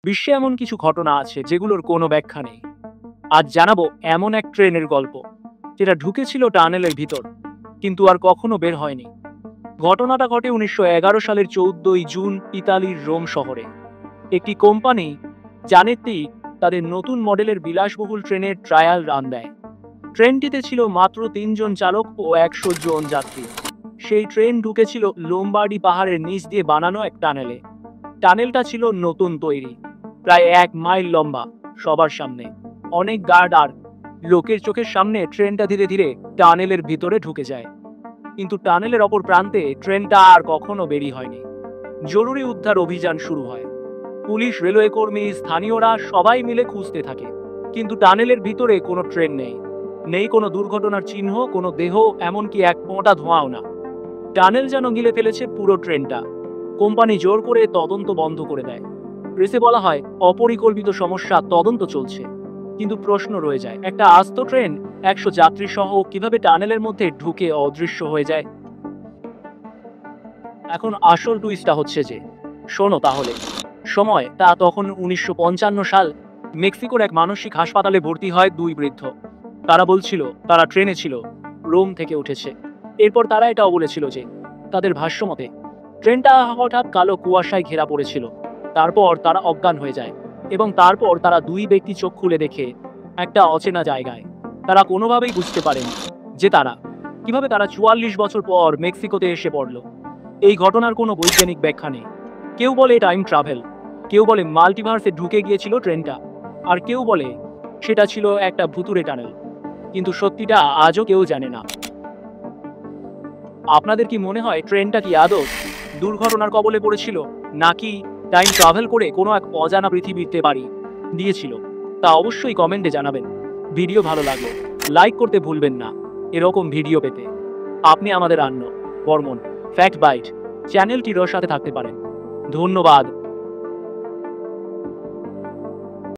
বিশ্বে এমন কিছু ঘটনা আছে যেগুলোর কোনো ব্যাখ্যা নেই। আজ জানাবো এমন এক ট্রেনের গল্প যেটা ঢুকেছিল টানেলের ভিতর, কিন্তু আর কখনো বের হয়নি। ঘটনাটা ঘটে 1911 সালের 14ই জুন ইতালির রোম শহরে। একটি কোম্পানি জানেত্তি তাদের নতুন মডেলের বিলাসবহুল ট্রেনের ট্রায়াল রান দেয়। ট্রেনটিতে ছিল মাত্র 3 জন চালক ও 100 জন যাত্রী। সেই ট্রেন ঢুকেছিল লোমবার্ডি পাহাড়ের নিচ দিয়ে বানানো এক টানেলে। টানেলটা ছিল নতুন তৈরি, প্রায় 1 মাইল লম্বা। সবার সামনে অনেক গার্ড আর লোকের চোখের সামনে ট্রেনটা ধীরে ধীরে টানেলের ভিতরে ঢুকে যায়। কিন্তু টানেলের অপর প্রান্তে ট্রেনটা আর কখনো বেরিয়ে হয়নি। জরুরি উদ্ধার অভিযান শুরু হয়। পুলিশ, রেলওয়ে কর্মী, স্থানীয়রা সবাই মিলে খুঁজতে থাকে, কিন্তু টানেলের ভিতরে কোনো ট্রেন নেই। নেই কোনো দুর্ঘটনার চিহ্ন, কোনো দেহ, এমনকি এক ফোঁটা ধোঁয়াও না। টানেল যেন গিলে ফেলেছে পুরো ট্রেনটা। কোম্পানি জোর করে তদন্ত বন্ধ করে দেয়। প্রেসে বলা হয় অপরিকল্পিত সমস্যা, তদন্ত চলছে। কিন্তু প্রশ্ন রয়ে যায়, একটা আস্ত ট্রেন 100 যাত্রী সহ কিভাবে টানেলের মধ্যে ঢুকে অদৃশ্য হয়ে যায়? এখন আসল টুইস্টটা হচ্ছে যে, শোনো তাহলে। সময় তা তখন 1955 সাল। মেক্সিকোর এক মানসিক হাসপাতালে ভর্তি হয় 2 বৃদ্ধ। তারা বলছিল তারা ট্রেনে ছিল, রোম থেকে উঠেছে। এরপর তারা এটাও বলেছিল যে তাদের ভাষ্যমতে ট্রেনটা হঠাৎ কালো কুয়াশায় ঘেরা পড়েছিল। তারপর তারা অজ্ঞান হয়ে যায়, এবং তারপর তারা 2 ব্যক্তি চোখ খুলে দেখে একটা অচেনা জায়গায়। তারা কোনোভাবেই বুঝতে পারেন যে কিভাবে তারা 44 বছর পর মেক্সিকোতে এসে পড়ল। এই ঘটনার কোনো বৈজ্ঞানিক ব্যাখ্যা নেই। কেউ বলে টাইম ট্রাভেল, কেউ বলে মাল্টিভার্সে ঢুকে গিয়েছিল ট্রেনটা, আর কেউ বলে সেটা ছিল একটা ভুতুড়ে টানেল। কিন্তু সত্যিটা আজও কেউ জানে না। আপনাদের কি মনে হয় ট্রেনটা কি আদৌ দুর্ঘটনার কবলে পড়েছিল, নাকি টাইম ট্রাভেল করে কোনো এক অজানা পৃথিবীতে বাড়ি দিয়েছিল? তা অবশ্যই কমেন্টে জানাবেন। ভিডিও ভালো লাগলে লাইক করতে ভুলবেন না। এরকম ভিডিও পেতে আপনি আমাদের বর্মন ফ্যাক্ট বাইট চ্যানেলটির সাথে থাকতে পারেন। ধন্যবাদ।